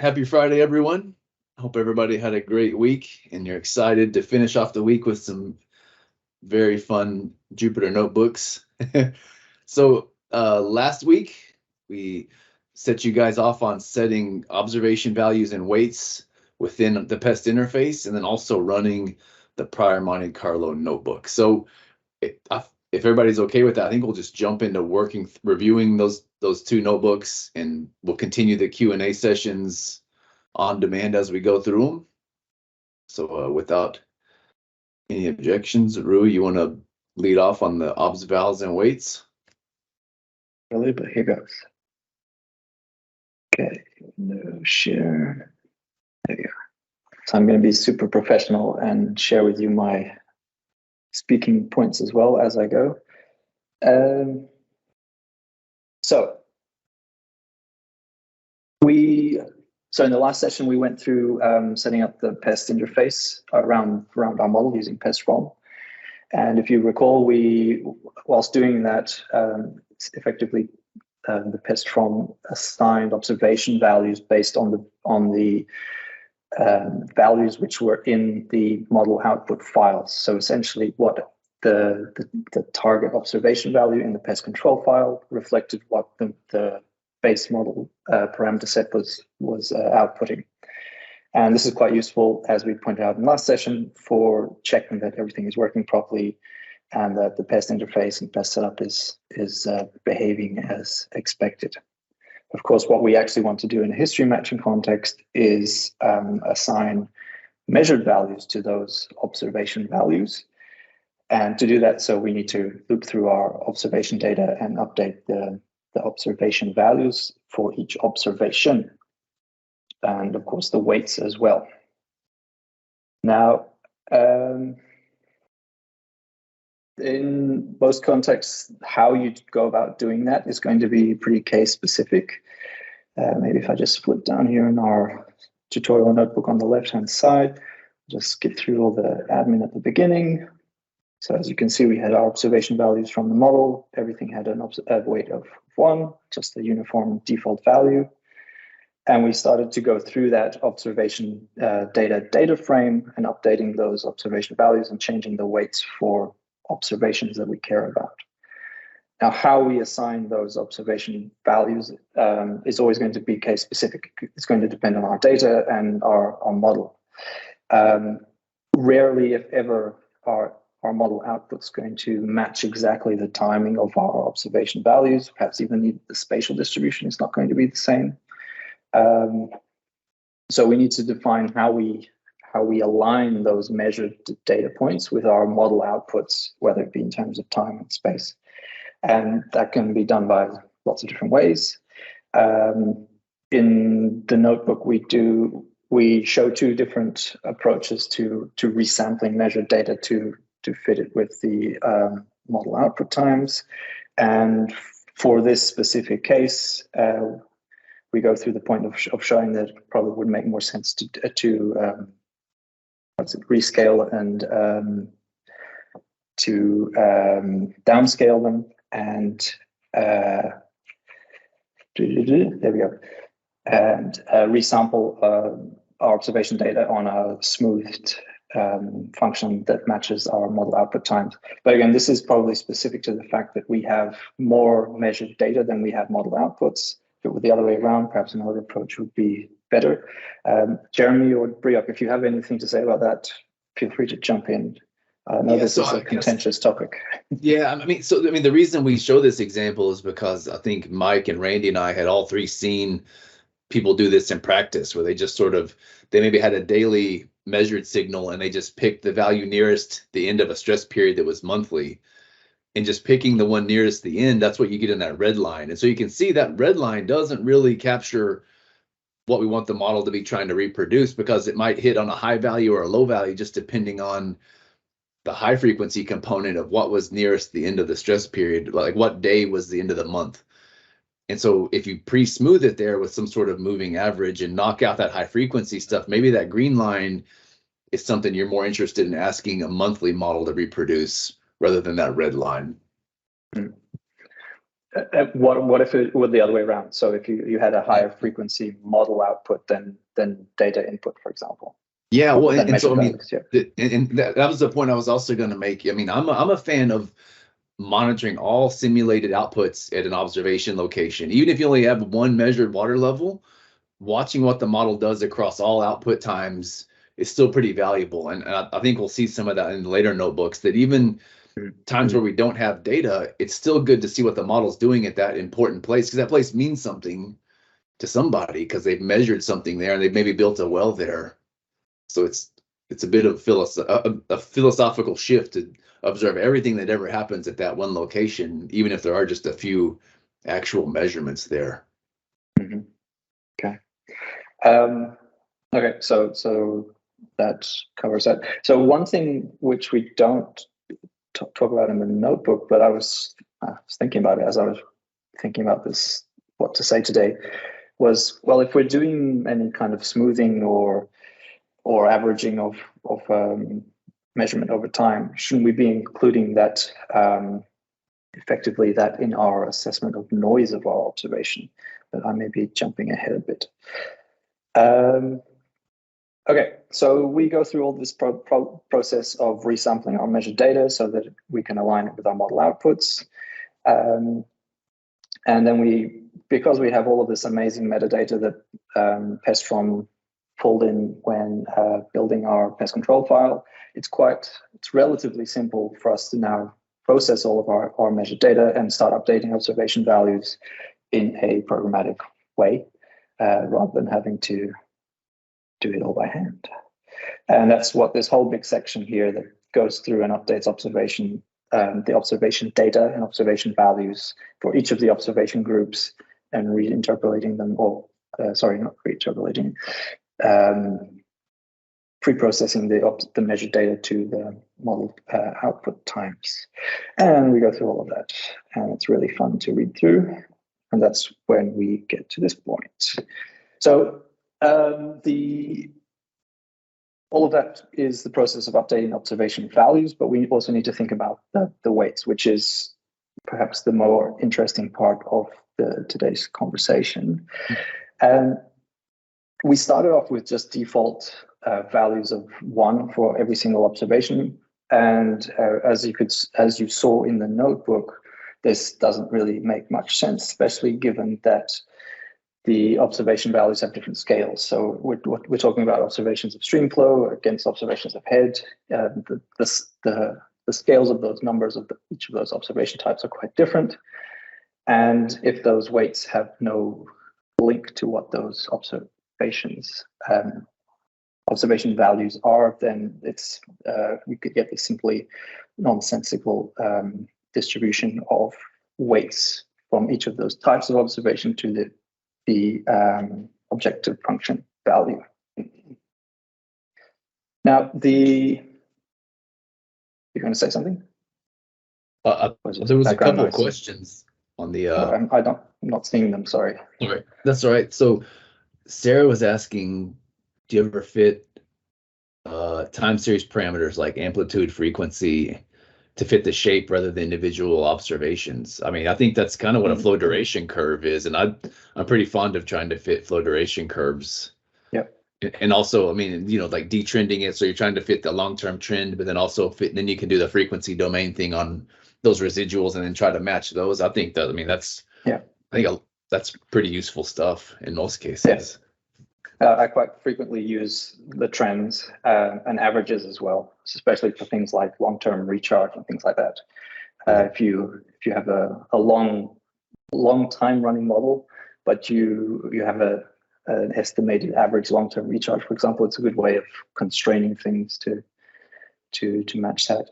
Happy Friday, everyone. I hope everybody had a great week and you're excited to finish off the week with some very fun Jupyter notebooks. So last week, we set you guys off on setting observation values and weights within the PEST interface, and then also running the prior Monte Carlo notebook. So if everybody's okay with that, I think we'll just jump into reviewing those two notebooks, and we'll continue the Q&A sessions on demand as we go through them. So without any objections, Rui, you want to lead off on the obs vals and weights? Really, but here goes. Okay, no share. There you go. So I'm going to be super professional and share with you my speaking points as well as I go. So in the last session, we went through setting up the PEST interface around our model using PEST from. And if you recall, whilst doing that, effectively the PEST from assigned observation values based on the values which were in the model output files. So essentially, what the target observation value in the PEST control file reflected what the base model parameter set was outputting. And this is quite useful, as we pointed out in last session, for checking that everything is working properly and that the PEST interface and PEST setup is behaving as expected. Of course, what we actually want to do in a history matching context is assign measured values to those observation values. And to do that, so we need to loop through our observation data and update the observation values for each observation. And of course, the weights as well. Now, in most contexts, how you go about doing that is going to be pretty case specific. Maybe if I just flip down here in our tutorial notebook on the left-hand side, just skip through all the admin at the beginning. So as you can see, we had our observation values from the model. Everything had a weight of 1, just a uniform default value. And we started to go through that observation data frame and updating those observation values and changing the weights for observations that we care about. Now, how we assign those observation values is always going to be case specific. It's going to depend on our data and our model. Rarely, if ever, our model output's going to match exactly the timing of our observation values. Perhaps even the spatial distribution is not going to be the same. So we need to define how we align those measured data points with our model outputs, whether it be in terms of time and space. And that can be done by lots of different ways. In the notebook, we show 2 different approaches to resampling measured data to fit it with the model output times. And for this specific case, we go through the point of showing that it probably would make more sense to rescale and to downscale them, and there we go, and resample our observation data on a smoothed function that matches our model output times. But again, this is probably specific to the fact that we have more measured data than we have model outputs. If it were the other way around, perhaps another approach would be better. Jeremy or Briok, if you have anything to say about that, feel free to jump in. I know this is a contentious topic. Yeah, I mean, the reason we show this example is because I think Mike and Randy and I had all 3 seen people do this in practice, where they maybe had a daily measured signal and they just picked the value nearest the end of a stress period that was monthly. And just picking the one nearest the end, that's what you get in that red line. And so you can see that red line doesn't really capture what we want the model to be trying to reproduce, because it might hit on a high value or a low value, just depending on the high frequency component of what was nearest the end of the stress period, like what day was the end of the month. And so if you pre-smooth it there with some sort of moving average and knock out that high frequency stuff, maybe that green line is something you're more interested in asking a monthly model to reproduce rather than that red line. What if it were the other way around? So if you had a higher frequency model output than data input, for example. Yeah, well, and so I mean, values, yeah. and that was the point I was also going to make. I mean, I'm a fan of monitoring all simulated outputs at an observation location, even if you only have one measured water level. Watching what the model does across all output times is still pretty valuable, and I think we'll see some of that in later notebooks. That even times where we don't have data, it's still good to see what the model's doing at that important place, because that place means something to somebody because they've measured something there and they've maybe built a well there. So it's a bit of a philosophical shift to observe everything that ever happens at that one location, even if there are just a few actual measurements there. Mm-hmm. Okay. Okay. So that covers that. So one thing which we don't talk about in the notebook, but I was thinking about it as I was thinking about this, what to say today, was, well, if we're doing any kind of smoothing or averaging of measurement over time, shouldn't we be including that effectively that in our assessment of noise of our observation? But I may be jumping ahead a bit. Okay, so we go through all this process of resampling our measured data so that we can align it with our model outputs. And then because we have all of this amazing metadata that Pestron pulled in when building our pest control file, it's relatively simple for us to now process all of our measured data and start updating observation values in a programmatic way, rather than having to do it all by hand. And that's what this whole big section here that goes through and updates the observation data and observation values for each of the observation groups and reinterpolating them, or not reinterpolating, pre-processing the measured data to the model output times. And we go through all of that, and it's really fun to read through. And that's when we get to this point. So all of that is the process of updating observation values, but we also need to think about the weights, which is perhaps the more interesting part of today's conversation. And we started off with just default values of 1 for every single observation. And as you saw in the notebook, this doesn't really make much sense, especially given that the observation values have different scales. So we're talking about observations of stream flow against observations of head. The scales of those numbers of each of those observation types are quite different. And if those weights have no link to what those observation values are, then it's you could get this simply nonsensical distribution of weights from each of those types of observation to the objective function value. Now, you're going to say something? There was a couple of questions on the. I'm not seeing them. Sorry. All right, that's all right. So Sarah was asking, do you ever fit time series parameters like amplitude, frequency to fit the shape rather than individual observations? I mean, I think that's kind of what a flow duration curve is, and I'm pretty fond of trying to fit flow duration curves. Yep. And also, I mean, like detrending it, so you're trying to fit the long-term trend, but then also then you can do the frequency domain thing on those residuals and then try to match those. I think that's pretty useful stuff in most cases. Yeah. I quite frequently use the trends and averages as well, especially for things like long-term recharge and things like that. If you have a long time running model, but you have an estimated average long-term recharge, for example, it's a good way of constraining things to match that,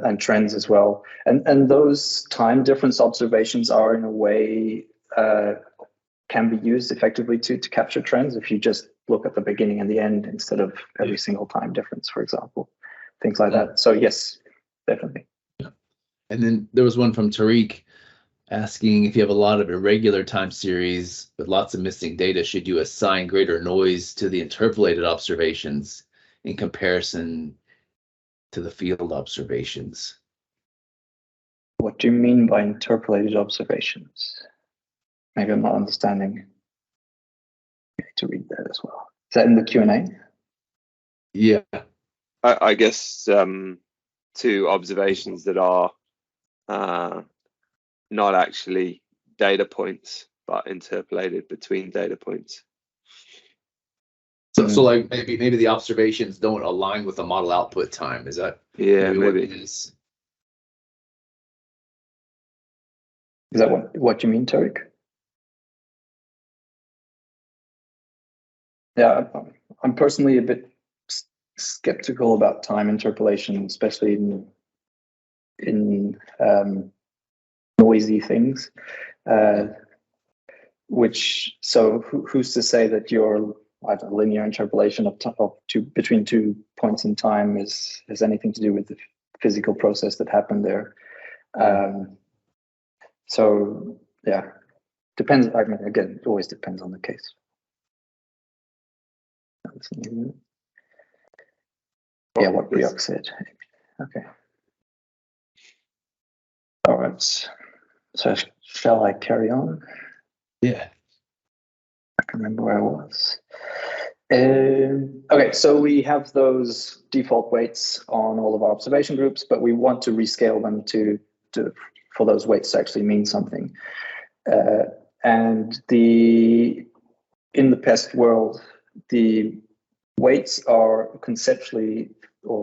and trends as well. And those time difference observations are in a way can be used effectively to capture trends if you just look at the beginning and the end instead of every single time difference, for example, things like that. So yes, definitely. Yeah. And then there was one from Tariq asking, if you have a lot of irregular time series with lots of missing data, should you assign greater noise to the interpolated observations in comparison to the field observations? What do you mean by interpolated observations? Maybe I'm not understanding. I need to read that as well. Is that in the Q&A? Yeah. I guess two observations that are not actually data points, but interpolated between data points. So like maybe the observations don't align with the model output time. Is that maybe what it is? Is that what you mean, Tariq? Yeah, I'm personally a bit skeptical about time interpolation, especially in noisy things. Who's to say that your linear interpolation between 2 points in time has anything to do with the physical process that happened there? So yeah, depends. I mean, again, it always depends on the case. Yeah, what Briok said. Okay. All right. So shall I carry on? Yeah. I can remember where I was. Okay, so we have those default weights on all of our observation groups, but we want to rescale them for those weights to actually mean something. And in the PEST world, the weights are conceptually they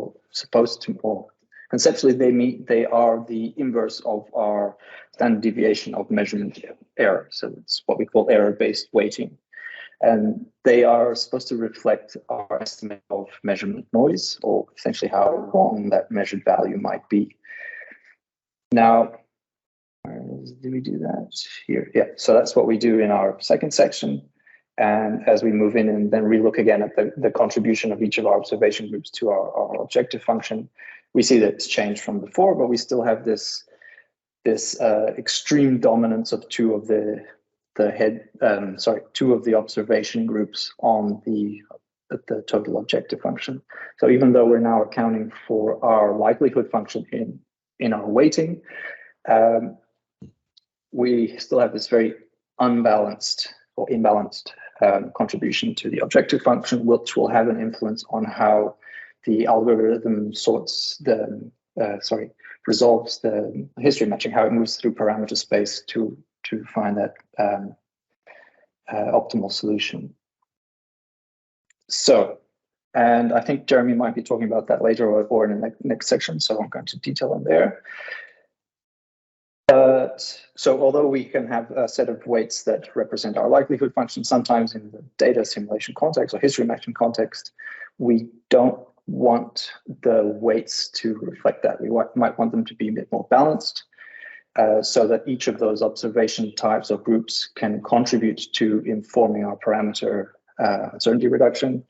are the inverse of our standard deviation of measurement error. So it's what we call error-based weighting. And they are supposed to reflect our estimate of measurement noise, or essentially how wrong that measured value might be. Now, do we do that here? Yeah, so that's what we do in our second section. And as we move in and then relook again at the contribution of each of our observation groups to our objective function, we see that it's changed from before, but we still have this extreme dominance of two of the observation groups on the total objective function. So even though we're now accounting for our likelihood function in our weighting, we still have this very unbalanced or imbalanced contribution to the objective function, which will have an influence on how the algorithm resolves the history matching, how it moves through parameter space to find that optimal solution. So, and I think Jeremy might be talking about that later or in the next section, so I'm going to detail on there. So although we can have a set of weights that represent our likelihood function, sometimes in the data simulation context or history matching context, we don't want the weights to reflect that. We might want them to be a bit more balanced, so that each of those observation types or groups can contribute to informing our parameter uncertainty reduction,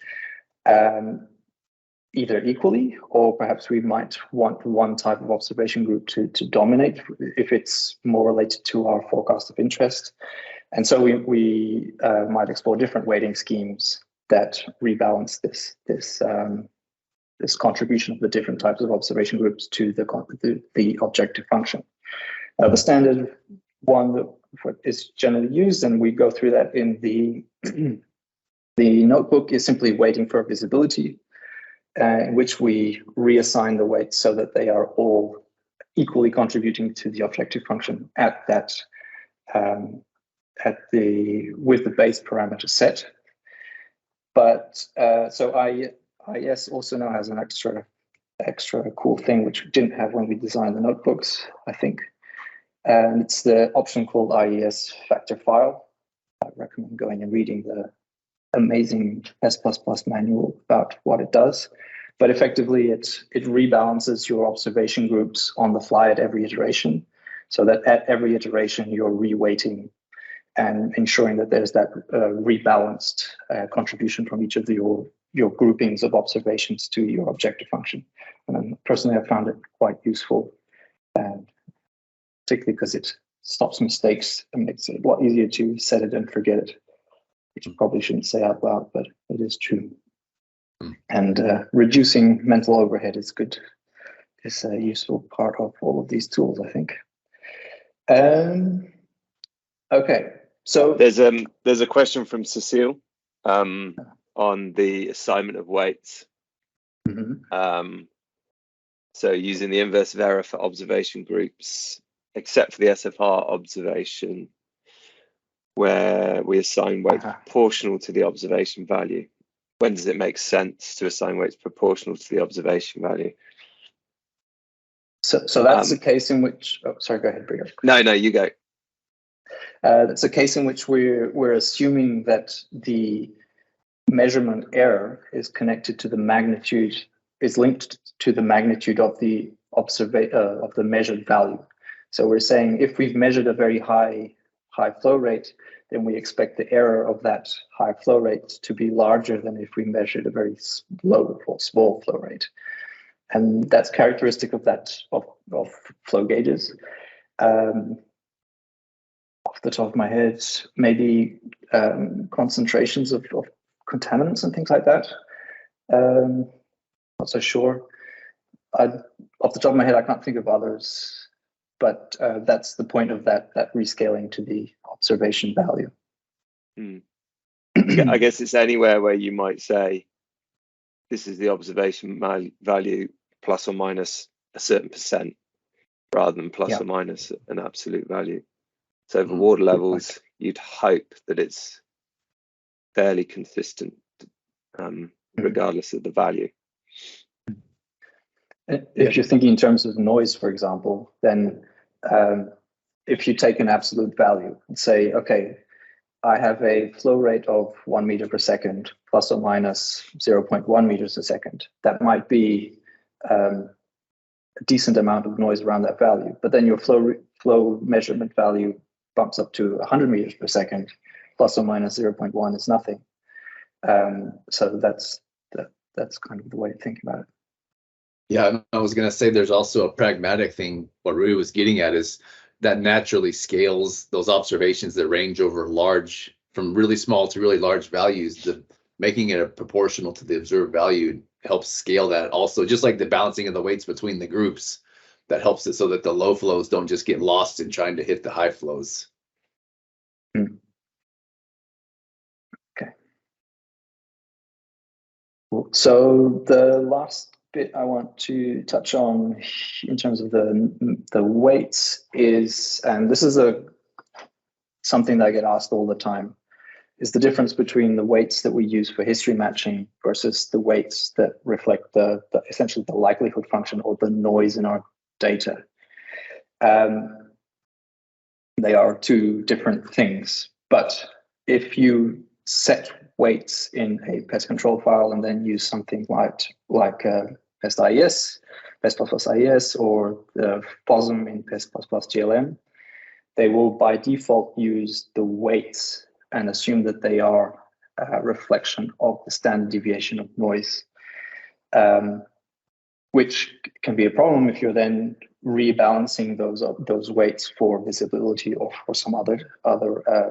either equally, or perhaps we might want one type of observation group to dominate if it's more related to our forecast of interest. And so we might explore different weighting schemes that rebalance this contribution of the different types of observation groups to the objective function. The standard one that is generally used, and we go through that in the notebook, is simply weighting for visibility, in which we reassign the weights so that they are all equally contributing to the objective function at that with the base parameter set. But so AUS also now has an extra cool thing which we didn't have when we designed the notebooks, I think. And it's the option called AUS factor file. I recommend going and reading the amazing S++ manual about what it does. But effectively, it rebalances your observation groups on the fly at every iteration, so that at every iteration you're reweighting and ensuring that there's that rebalanced contribution from each of your groupings of observations to your objective function. And personally, I found it quite useful, particularly because it stops mistakes and makes it a lot easier to set it and forget it, which I probably shouldn't say out loud, but it is true. And reducing mental overhead is good. It's a useful part of all of these tools, I think. Okay, so there's a question from Cecile on the assignment of weights. mhm. So using the inverse of error for observation groups, except for the SFR observation, where we assign weights proportional to the observation value. When does it make sense to assign weights proportional to the observation value? So that's a case in which, oh, sorry, go ahead, Brigo. No, you go. That's a case in which we're assuming that the measurement error is connected to the magnitude, is linked to the magnitude of the of the measured value. So we're saying if we've measured a very high flow rate, then we expect the error of that high flow rate to be larger than if we measured a very low or small flow rate. And that's characteristic of flow gauges. Off the top of my head, maybe concentrations of contaminants and things like that. Not so sure. Off the top of my head, I can't think of others, but that's the point of that rescaling to the observation value. I guess it's anywhere where you might say this is the observation value plus or minus a certain percent, rather than plus or minus an absolute value. So for water levels, you'd hope that it's fairly consistent, regardless of the value. If you're thinking in terms of noise, for example, then if you take an absolute value and say, okay, I have a flow rate of 1 meter per second plus or minus 0.1 meters a second, that might be a decent amount of noise around that value. But then your flow measurement value bumps up to 100 meters per second, plus or minus 0.1 is nothing. So that's kind of the way to think about it. Yeah, I was going to say there's also a pragmatic thing. What Rui was getting at is that naturally scales those observations that range over from really small to really large values. Making it proportional to the observed value helps scale that also, just like the balancing of the weights between the groups. That helps it so that the low flows don't just get lost in trying to hit the high flows. Okay. Cool. So the last bit I want to touch on in terms of the weights is, and this is something that I get asked all the time, is the difference between the weights that we use for history matching versus the weights that reflect essentially the likelihood function or the noise in our data. They are two different things, but if you set weights in a pest control file and then use something like pest IES, pest plus IES, or the POSM in pest plus GLM, they will by default use the weights and assume that they are a reflection of the standard deviation of noise, which can be a problem if you're then rebalancing those weights for visibility or for some other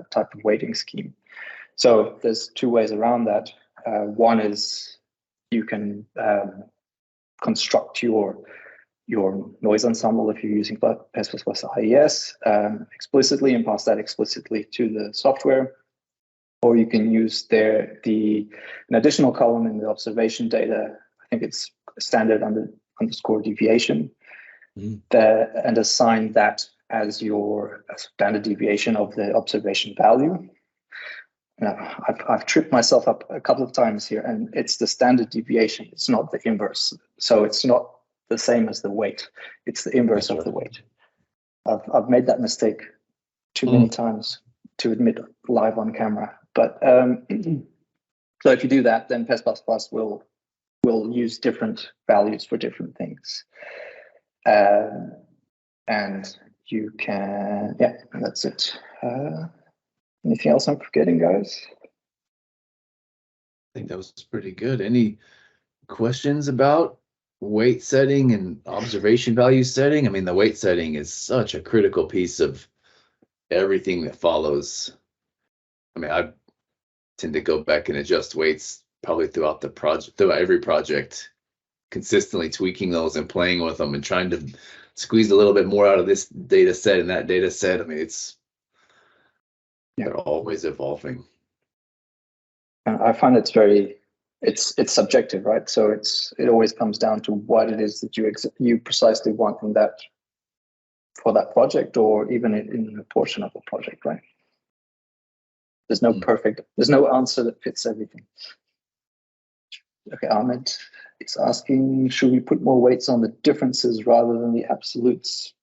type of weighting scheme. So there's two ways around that. One is you can construct your noise ensemble if you're using pest plus IES explicitly and pass that explicitly to the software. Or you can use an additional column in the observation data. I think it's standard underscore deviation, and assign that as your standard deviation of the observation value. Now, I've tripped myself up a couple of times here, and it's the standard deviation. It's not the inverse. So it's not the same as the weight. It's the inverse of the weight. I've made that mistake too many times to admit live on camera. But so if you do that, then Pest++ will use different values for different things. And you can, that's it. Anything else I'm forgetting, guys? I think that was pretty good. Any questions about weight setting and observation value setting? I mean, the weight setting is such a critical piece of everything that follows. I mean, I tend to go back and adjust weights probably throughout every project, consistently tweaking those and playing with them and trying to squeeze a little bit more out of this data set and that data set. I mean, they're always evolving. I find it's subjective, right? So it always comes down to what it is that you precisely want in that, for that project, or even in a portion of the project, right? There's no there's no answer that fits everything. Okay, Ahmed is asking, should we put more weights on the differences rather than the absolutes?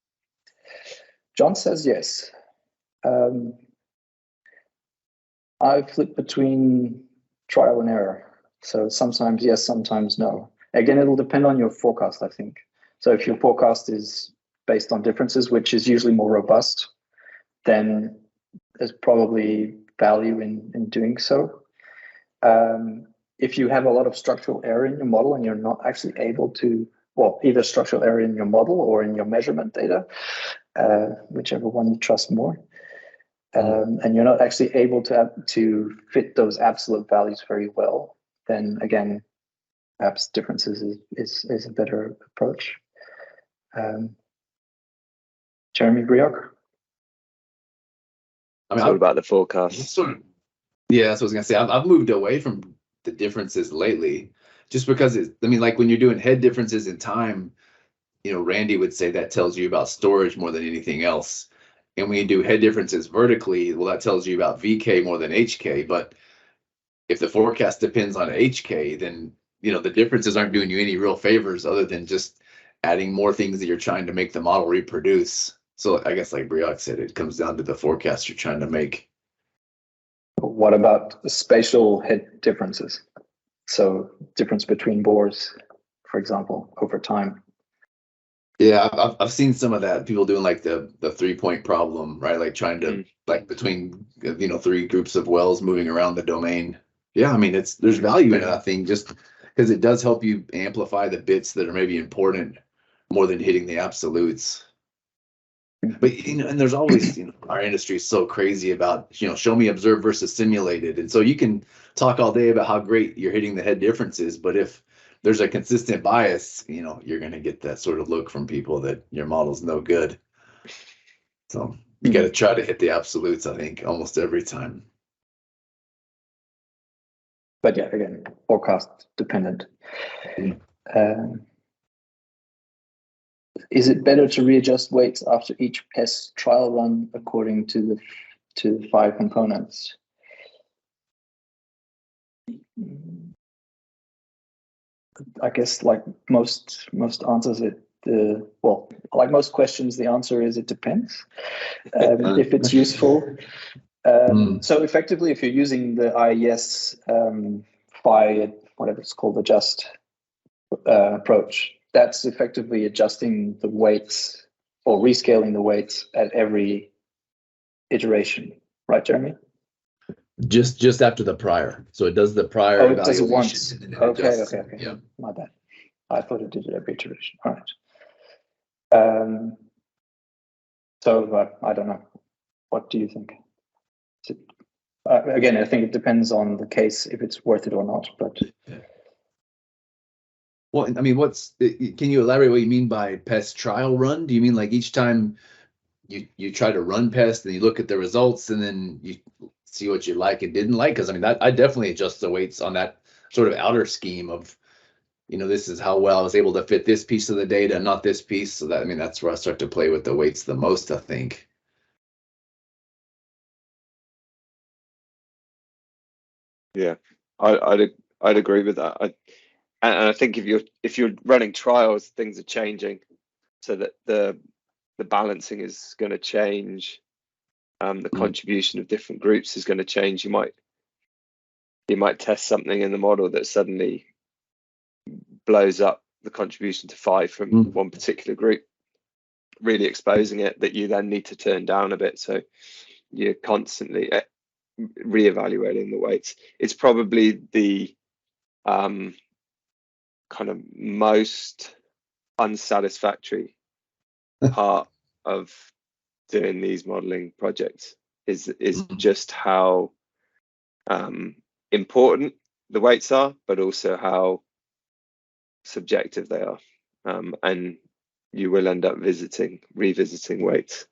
John says yes. I flip between trial and error. So sometimes yes, sometimes no. Again, it'll depend on your forecast, I think. So if your forecast is based on differences, which is usually more robust, then there's probably value in doing so. If you have a lot of structural error in your model and you're not actually able to, well, either structural error in your model or in your measurement data, whichever one you trust more, and you're not actually able to fit those absolute values very well, then again, perhaps differences is a better approach. Jeremy Brioch? I mean, it's all about the forecast. Yeah, that's what I was gonna say. I've moved away from the differences lately, just because I mean, like when you're doing head differences in time, Randy would say that tells you about storage more than anything else. And when you do head differences vertically, well, that tells you about VK more than HK. But if the forecast depends on HK, then the differences aren't doing you any real favors other than just adding more things that you're trying to make the model reproduce. So I guess, like Brioch said, it comes down to the forecast you're trying to make. What about the spatial head differences? So difference between bores, for example, over time. Yeah, I've seen some of that. People doing like the 3-point problem, right? Like trying to like between 3 groups of wells moving around the domain. Yeah, I mean there's value in it, I think, just because it does help you amplify the bits that are maybe important more than hitting the absolutes. But and there's always our industry is so crazy about show me observed versus simulated, and so you can talk all day about how great you're hitting the head differences, but if there's a consistent bias, you're going to get that sort of look from people that your model's no good. So you got to try to hit the absolutes, I think, almost every time. But yeah, again, forecast dependent. Is it better to readjust weights after each PES trial run according to the 5 components? I guess like most answers, like most questions, the answer is it depends. If it's useful. So effectively, if you're using the AUS whatever it's called, adjust approach, that's effectively adjusting the weights or rescaling the weights at every iteration, right, Jeremy? Just after the prior, so it does the prior. Oh, it does it once. Okay. Yeah, my bad. I thought it did it every iteration. All right. So I don't know. What do you think? Again, I think it depends on the case if it's worth it or not. But well, I mean, can you elaborate what you mean by PES trial run? Do you mean like each time you try to run PES and you look at the results and then you see what you like and didn't like? Because I mean, I definitely adjust the weights on that sort of outer scheme of, this is how well I was able to fit this piece of the data, not this piece. So that's where I start to play with the weights the most, I think. Yeah, I'd agree with that. And I think if you're running trials, things are changing, so that the balancing is going to change. The contribution of different groups is going to change. You might test something in the model that suddenly blows up the contribution to 5 from one particular group, really exposing it, that you then need to turn down a bit. So you're constantly reevaluating the weights. It's probably the kind of most unsatisfactory part of doing these modeling projects is just how important the weights are, but also how subjective they are. And you will end up revisiting weights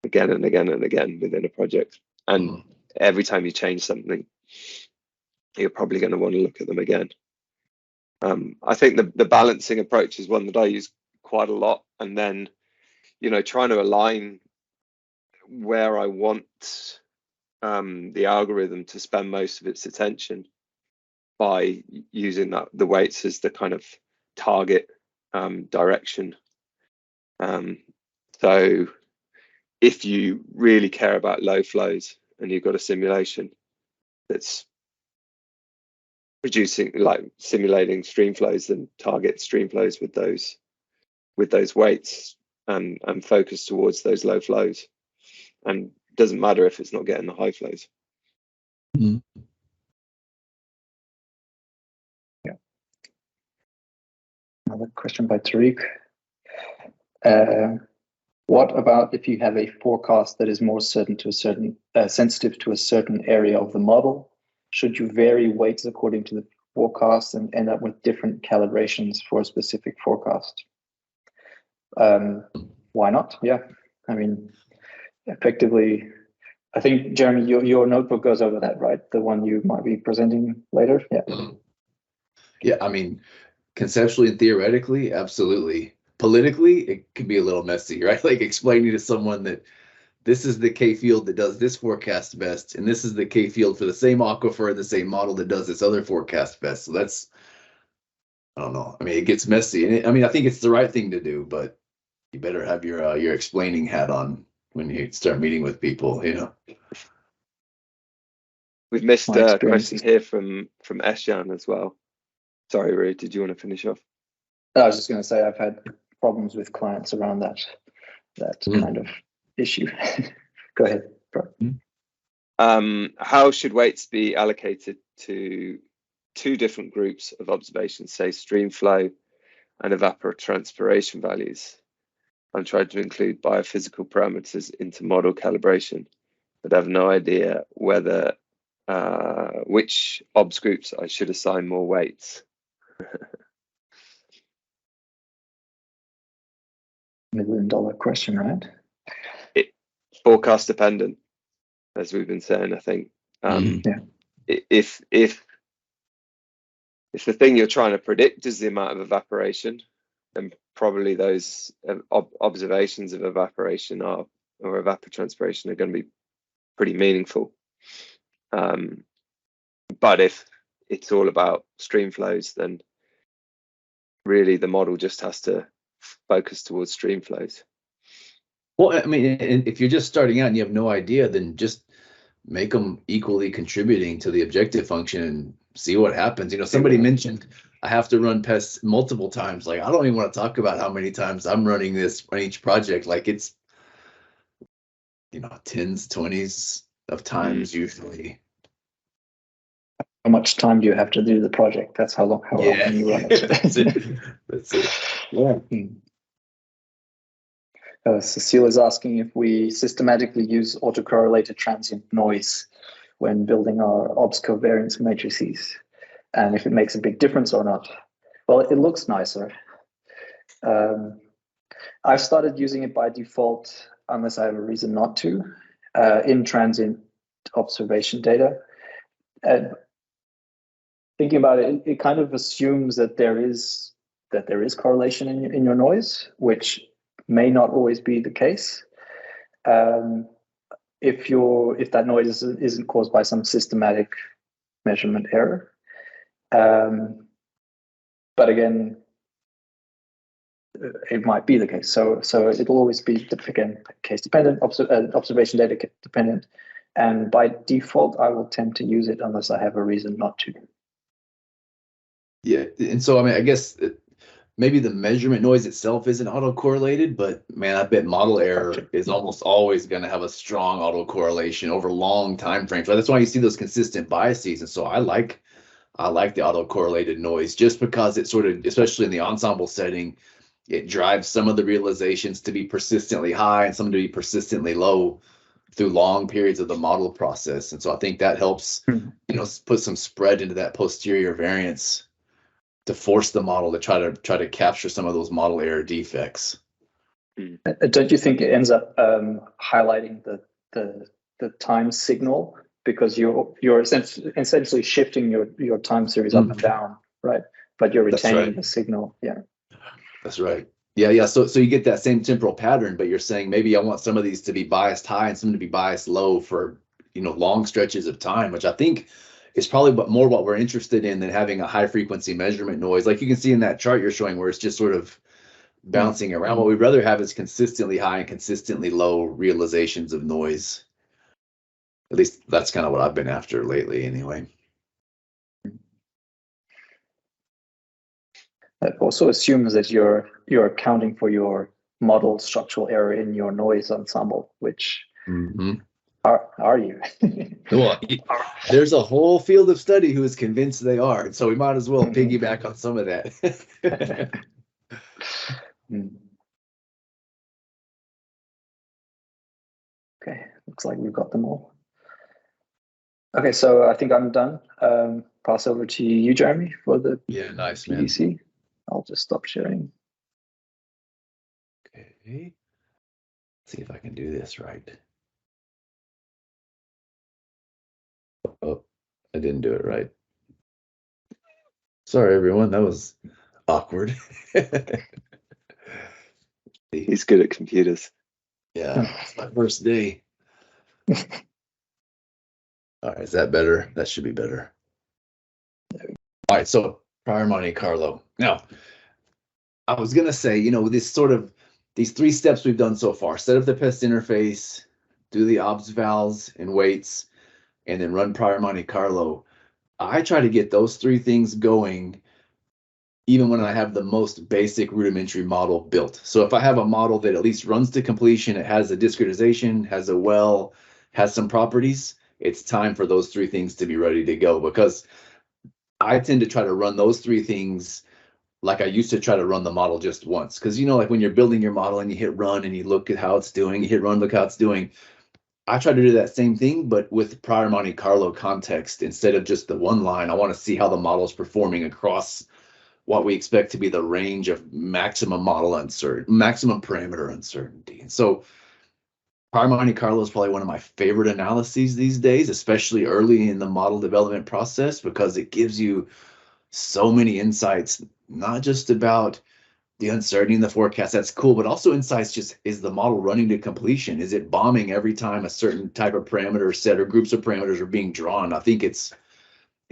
again and again and again within a project. And every time you change something, you're probably going to want to look at them again. I think the balancing approach is one that I use quite a lot. And then, trying to align where I want the algorithm to spend most of its attention by using the weights as the kind of target direction. So if you really care about low flows and you've got a simulation that's simulating stream flows, then target stream flows with those weights and focus towards those low flows. And it doesn't matter if it's not getting the high flows. Yeah. Another question by Tariq. What about if you have a forecast that is more sensitive to a certain area of the model? Should you vary weights according to the forecast and end up with different calibrations for a specific forecast? Why not? Yeah, I mean, effectively, I think, Jeremy, your notebook goes over that, right? The one you might be presenting later. Yeah. Yeah, I mean, conceptually and theoretically, absolutely. Politically, it could be a little messy, right? Like explaining to someone that this is the K field that does this forecast best, and this is the K field for the same aquifer, the same model that does this other forecast best. So that's, I don't know. I mean, it gets messy. And I think it's the right thing to do, but you better have your explaining hat on when you start meeting with people, We've missed a question here from Eshan as well. Sorry, Ray, did you want to finish off? I was just going to say I've had problems with clients around that kind of issue. Go ahead, bro. How should weights be allocated to two different groups of observations, say stream flow and evapotranspiration values? I'm trying to include biophysical parameters into model calibration, but I have no idea whether which OBS groups I should assign more weights. $1 million question, right? Forecast dependent, as we've been saying. I think if the thing you're trying to predict is the amount of evaporation, then probably those observations of evaporation or evapotranspiration are going to be pretty meaningful. But if it's all about stream flows, then really the model just has to focus towards stream flows. Well, I mean, if you're just starting out and you have no idea, then just make them equally contributing to the objective function and see what happens. Somebody mentioned I have to run pests multiple times. Like, I don't even want to talk about how many times I'm running this on each project. Like, it's, tens, 20s of times usually. How much time do you have to do the project? That's how often you run it. That's it. Yeah. Cecile is asking if we systematically use autocorrelated transient noise when building our OBS covariance matrices, and if it makes a big difference or not. Well, it looks nicer. I've started using it by default, unless I have a reason not to, in transient observation data. And thinking about it, it kind of assumes that there is correlation in your noise, which may not always be the case. If that noise isn't caused by some systematic measurement error. But again, it might be the case. So it'll always be, again, case dependent, observation data dependent. And by default, I will tend to use it unless I have a reason not to. Yeah, and so I guess maybe the measurement noise itself isn't autocorrelated, but man, I bet model error is almost always going to have a strong autocorrelation over long time frames. Right? That's why you see those consistent biases. And so I like the autocorrelated noise just because it sort of, especially in the ensemble setting, it drives some of the realizations to be persistently high and some to be persistently low through long periods of the model process. And so I think that helps, put some spread into that posterior variance to force the model to try to capture some of those model error defects. Don't you think it ends up highlighting the time signal, because you're essentially shifting your time series up and down, right? But you're retaining the signal. Yeah, that's right. Yeah. So you get that same temporal pattern, but you're saying maybe I want some of these to be biased high and some to be biased low for long stretches of time, which I think is probably more what we're interested in than having a high frequency measurement noise, like you can see in that chart you're showing, where it's just sort of bouncing around. What we'd rather have is consistently high and consistently low realizations of noise. At least that's kind of what I've been after lately, anyway. That also assumes that you're accounting for your model structural error in your noise ensemble, which are you? Well, there's a whole field of study who is convinced they are, and so we might as well piggyback on some of that. Okay, looks like we've got them all. Okay, so I think I'm done. Pass over to you, Jeremy, for the nice, PDC. man. I'll just stop sharing. Okay. Let's see if I can do this right. Oh, I didn't do it right. Sorry, everyone. That was awkward. He's good at computers. Yeah, it's my first day. All right, is that better? That should be better. All right, so prior Monte Carlo. Now, I was gonna say, these three steps we've done so far: set up the PEST interface, do the obs vals and weights, and then run prior Monte Carlo. I try to get those three things going even when I have the most basic rudimentary model built. So if I have a model that at least runs to completion, it has a discretization, has a well, has some properties, it's time for those three things to be ready to go, because I tend to try to run those three things like I used to try to run the model just once. Because, like when you're building your model and you hit run and you look at how it's doing, you hit run, look how it's doing. I try to do that same thing, but with prior Monte Carlo context. Instead of just the one line, I want to see how the model is performing across what we expect to be the range of maximum parameter uncertainty. And so prior Monte Carlo is probably one of my favorite analyses these days, especially early in the model development process, because it gives you so many insights, not just about the uncertainty in the forecast, that's cool, but also insights just, is the model running to completion? Is it bombing every time a certain type of parameter set or groups of parameters are being drawn? I think it's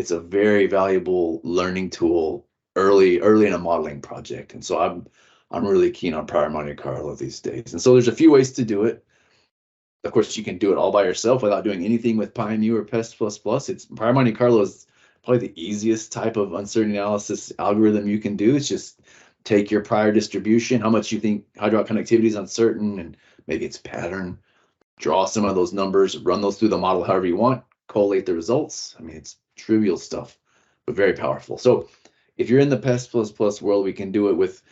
a very valuable learning tool early in a modeling project. And so I'm really keen on prior Monte Carlo these days. And so there's a few ways to do it. Of course, you can do it all by yourself without doing anything with PyMu or PEST++. It's prior Monte Carlo is probably the easiest type of uncertainty analysis algorithm you can do. It's just take your prior distribution, how much you think hydraulic conductivity is uncertain, and maybe it's pattern, draw some of those numbers, run those through the model however you want, collate the results. I mean, it's trivial stuff, but very powerful. So if you're in the PEST++ world, we can do it with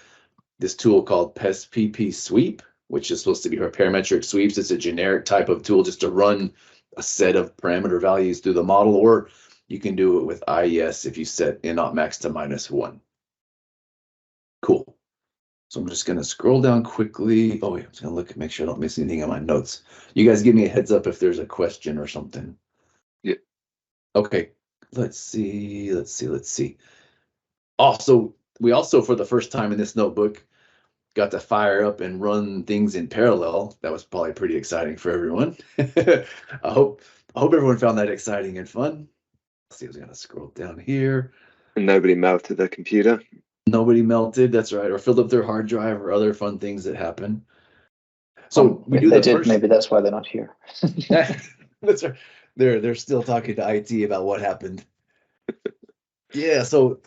this tool called PEST PP Sweep, which is supposed to be for parametric sweeps. It's a generic type of tool just to run a set of parameter values through the model, or you can do it with IES if you set NOT max to -1. Cool. So I'm just going to scroll down quickly. Oh, wait, I'm just going to look and make sure I don't miss anything on my notes. You guys give me a heads up if there's a question or something. Yeah. Okay. Let's see. Also, we also, for the first time in this notebook, got to fire up and run things in parallel. That was probably pretty exciting for everyone. I hope everyone found that exciting and fun. Let's see, I was going to scroll down here. And nobody melted their computer. Nobody melted, that's right, or filled up their hard drive, or other fun things that happen. So we do they the did, first. maybe that's why they're not here. That's right. They're still talking to IT about what happened. Yeah, so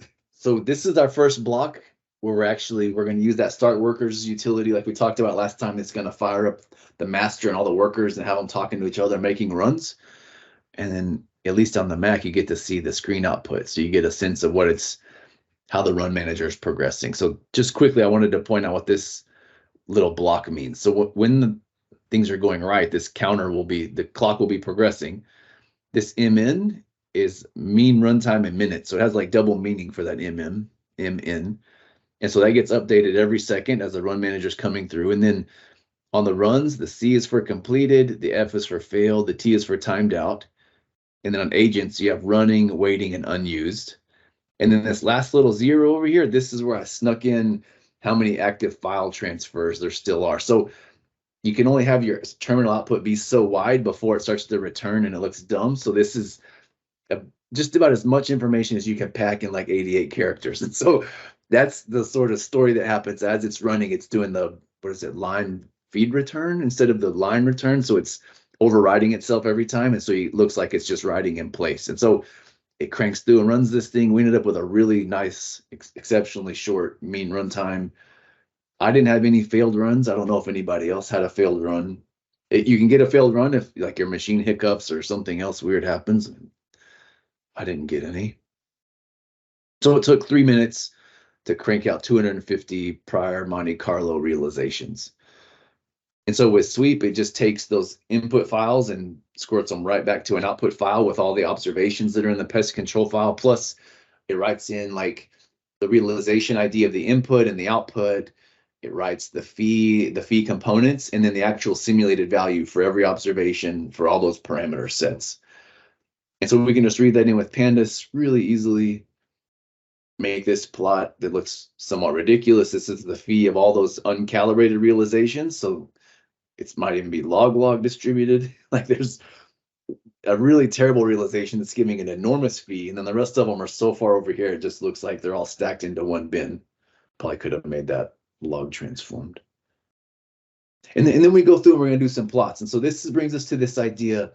this is our first block where we're going to use that start workers utility like we talked about last time. It's going to fire up the master and all the workers and have them talking to each other, making runs. And then at least on the Mac, you get to see the screen output, so you get a sense of how the run manager is progressing. So just quickly, I wanted to point out what this little block means. So when the things are going right, this the clock will be progressing. This MN is mean runtime in minutes. So it has like double meaning for that MN. And so that gets updated every second as the run manager is coming through. And then on the runs, the C is for completed, the F is for failed, the T is for timed out. And then on agents, you have running, waiting, and unused. And then this last little 0 over here, this is where I snuck in how many active file transfers there still are. So you can only have your terminal output be so wide before it starts to return and it looks dumb. So this is just about as much information as you can pack in like 88 characters. And so that's the sort of story that happens as it's running. It's doing the, line feed return instead of the line return. So it's overriding itself every time. And so it looks like it's just riding in place. And so it cranks through and runs this thing. We ended up with a really nice, exceptionally short mean runtime. I didn't have any failed runs. I don't know if anybody else had a failed run. You can get a failed run if like your machine hiccups or something else weird happens. I didn't get any. So it took 3 minutes to crank out 250 prior Monte Carlo realizations. And so with sweep, it just takes those input files and squirts them right back to an output file with all the observations that are in the pest control file. Plus, it writes in like the realization ID of the input and the output. It writes the fee components, and then the actual simulated value for every observation for all those parameter sets. And so we can just read that in with pandas really easily, make this plot that looks somewhat ridiculous. This is the fee of all those uncalibrated realizations. So it might even be log distributed. Like there's a really terrible realization that's giving an enormous fee. And then the rest of them are so far over here, it just looks like they're all stacked into one bin. Probably could have made that log transformed. And then we go through and we're going to do some plots. And so this brings us to this idea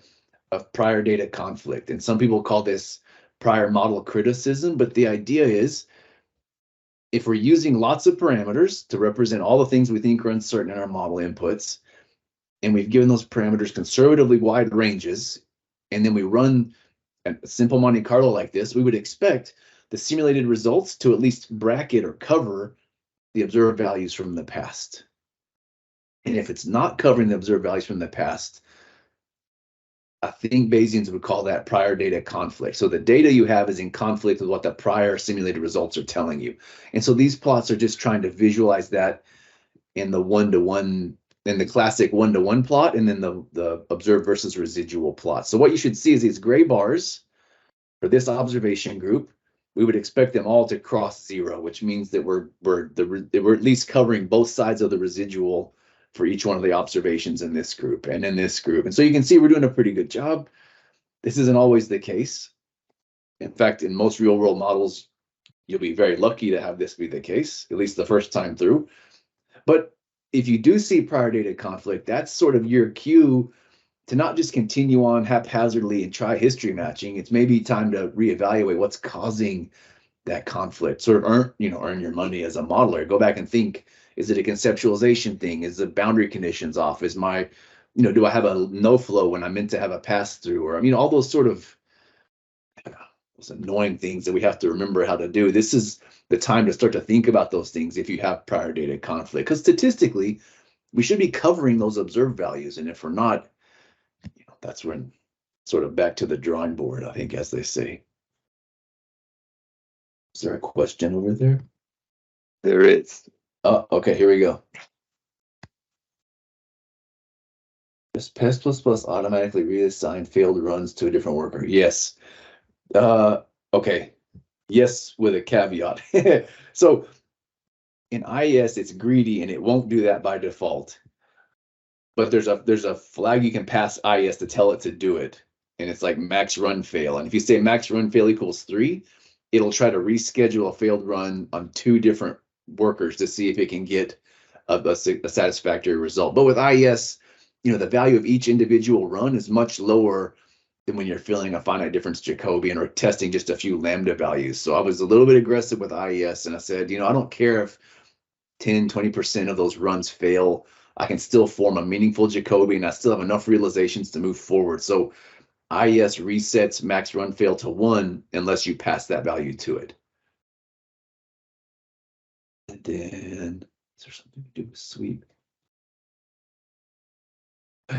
of prior data conflict. And some people call this prior model criticism. But the idea is if we're using lots of parameters to represent all the things we think are uncertain in our model inputs, and we've given those parameters conservatively wide ranges, and then we run a simple Monte Carlo like this, we would expect the simulated results to at least bracket or cover the observed values from the past. And if it's not covering the observed values from the past, I think Bayesians would call that prior data conflict. So the data you have is in conflict with what the prior simulated results are telling you. And so these plots are just trying to visualize that in the one-to-one, in the classic one-to-one plot, and then the observed versus residual plot. So what you should see is these gray bars for this observation group. We would expect them all to cross 0, which means that we're at least covering both sides of the residual for each one of the observations in this group and in this group. And so you can see we're doing a pretty good job. This isn't always the case. In fact, in most real world models, you'll be very lucky to have this be the case, at least the first time through. But if you do see prior data conflict, that's sort of your cue to not just continue on haphazardly and try history matching. It's maybe time to reevaluate what's causing that conflict. Sort of earn your money as a modeler. Go back and think, is it a conceptualization thing? Is the boundary conditions off? Is my, do I have a no flow when I'm meant to have a pass through? Or, all those sort of those annoying things that we have to remember how to do. This is the time to start to think about those things if you have prior data conflict. Because statistically, we should be covering those observed values. And if we're not, that's when sort of back to the drawing board, I think, as they say. Is there a question over there? There is. Oh, okay, here we go. Does Pest++ automatically reassign failed runs to a different worker? Yes. Okay. Yes, with a caveat. So in IES, it's greedy and it won't do that by default. But there's a flag you can pass IES to tell it to do it. And it's like max run fail. And if you say max run fail equals 3, it'll try to reschedule a failed run on 2 different workers to see if it can get a satisfactory result. But with IES, the value of each individual run is much lower than when you're filling a finite difference Jacobian or testing just a few lambda values. So I was a little bit aggressive with IES, and I said, I don't care if 10, 20% of those runs fail. I can still form a meaningful Jacobian. I still have enough realizations to move forward. So IES resets max run fail to 1 unless you pass that value to it. And then, is there something to do with sweep?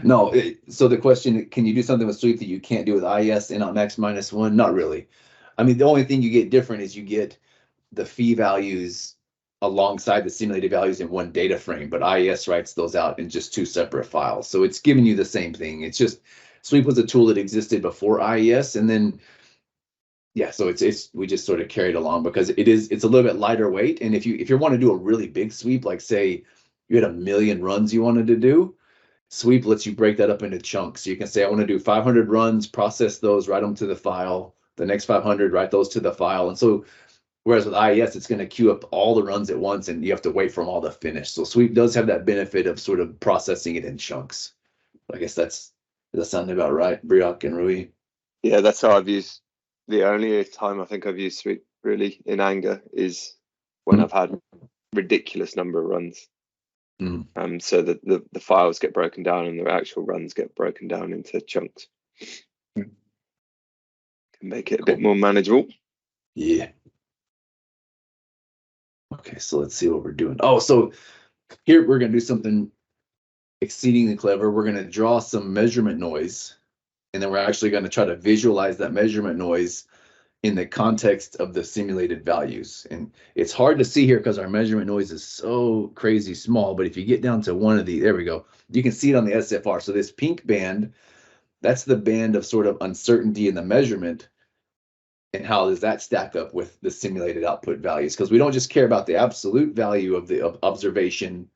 No, so the question, can you do something with sweep that you can't do with IES and on max -1? Not really. The only thing you get different is you get the fee values alongside the simulated values in one data frame, but IES writes those out in just two separate files. So it's giving you the same thing. It's just Sweep was a tool that existed before IES, and then yeah, so it's we just sort of carried along because it's a little bit lighter weight. And if you want to do a really big sweep, like say you had 1 million runs you wanted to do, Sweep lets you break that up into chunks. So you can say, I want to do 500 runs, process those, write them to the file. The next 500, write those to the file. And so, whereas with IES, it's going to queue up all the runs at once, and you have to wait for them all to finish. So Sweep does have that benefit of sort of processing it in chunks. I guess does that sound about right, Briok and Rui? Yeah, that's how I've used. The only time I think I've used Sweep really in anger is when I've had ridiculous number of runs. So that the files get broken down and the actual runs get broken down into chunks. Can make it a bit more manageable. Yeah. Okay, so let's see what we're doing. Oh, so here we're going to do something exceedingly clever. We're going to draw some measurement noise, and then we're actually going to try to visualize that measurement noise in the context of the simulated values. And it's hard to see here because our measurement noise is so crazy small, but if you get down to one of the, there we go, you can see it on the SFR. So this pink band, that's the band of sort of uncertainty in the measurement. And how does that stack up with the simulated output values? Because we don't just care about the absolute value of the observation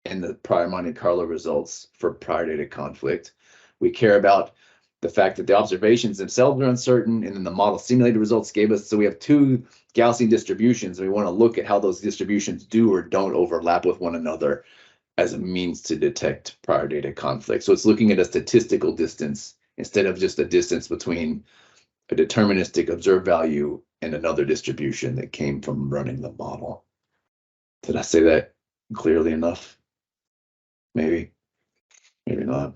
and the prior Monte Carlo results for prior data conflict. We care about the fact that the observations themselves are uncertain, and then the model simulated results gave us. So we have two Gaussian distributions, and we want to look at how those distributions do or don't overlap with one another as a means to detect prior data conflict. So it's looking at a statistical distance instead of just a distance between a deterministic observed value and another distribution that came from running the model. Did I say that clearly enough? Maybe not.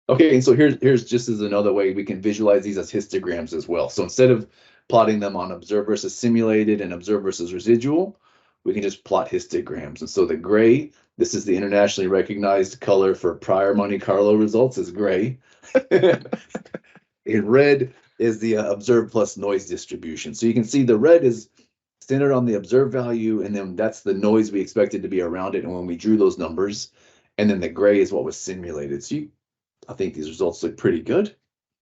Okay, and so here's just as another way we can visualize these as histograms as well. So instead of plotting them on observed versus simulated and observed versus residual, we can just plot histograms. And so the gray, this is the internationally recognized color for prior Monte Carlo results, is gray. In red is the observed plus noise distribution. So you can see the red is centered on the observed value, and then that's the noise we expected to be around it and when we drew those numbers. And then the gray is what was simulated. So I think these results look pretty good.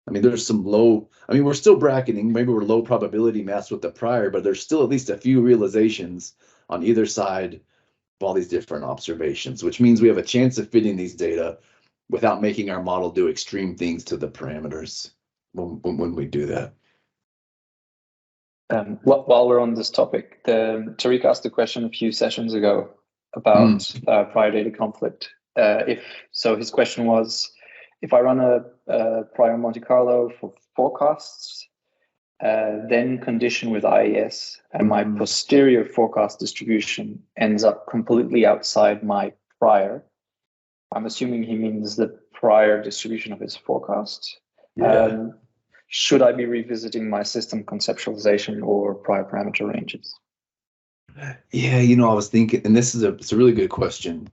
I mean, there's some low, I mean, we're still bracketing. Maybe we're low probability mass with the prior, but there's still at least a few realizations on either side of all these different observations, which means we have a chance of fitting these data without making our model do extreme things to the parameters when we do that. While we're on this topic, Tariq asked a question a few sessions ago about prior data conflict. His question was, if I run a prior Monte Carlo for forecasts, then condition with IES, and my posterior forecast distribution ends up completely outside my prior, I'm assuming he means the prior distribution of his forecast. Yeah. Should I be revisiting my system conceptualization or prior parameter ranges? Yeah, I was thinking, and it's a really good question.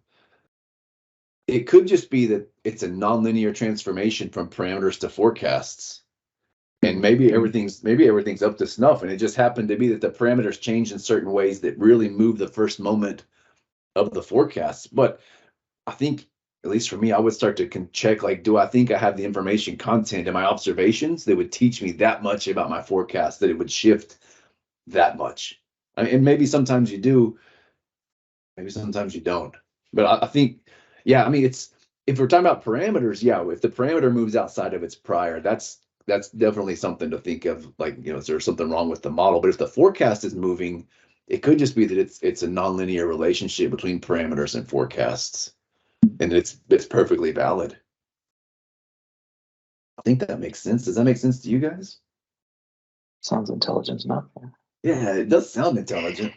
It could just be that it's a nonlinear transformation from parameters to forecasts. And maybe everything's up to snuff, and it just happened to be that the parameters change in certain ways that really move the first moment of the forecast. But I think, at least for me, I would start to check, like, do I think I have the information content in my observations that would teach me that much about my forecast, that it would shift that much? I mean, and maybe sometimes you do, maybe sometimes you don't. But I think, yeah, I mean, if we're talking about parameters, yeah, if the parameter moves outside of its prior, that's definitely something to think of, like, is there something wrong with the model? But if the forecast is moving, it could just be that it's a nonlinear relationship between parameters and forecasts. And it's perfectly valid. I think that makes sense. Does that make sense to you guys? Sounds intelligent enough. Yeah, it does sound intelligent.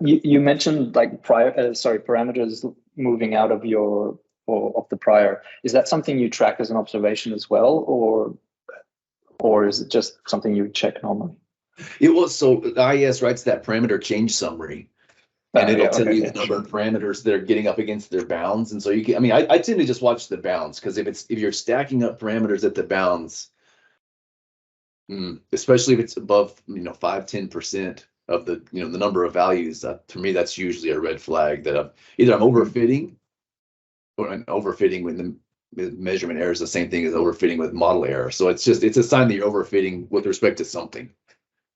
You mentioned like parameters moving out of the prior. Is that something you track as an observation as well, or is it just something you check normally? It was, so IES writes that parameter change summary. And it'll tell you the number of parameters that are getting up against their bounds. And so you can, I mean, I tend to just watch the bounds, because if you're stacking up parameters at the bounds, Especially if it's above, 5-10% of the, the number of values. For me, that's usually a red flag that I'm overfitting, or an overfitting when the measurement error is the same thing as overfitting with model error. So it's a sign that you're overfitting with respect to something,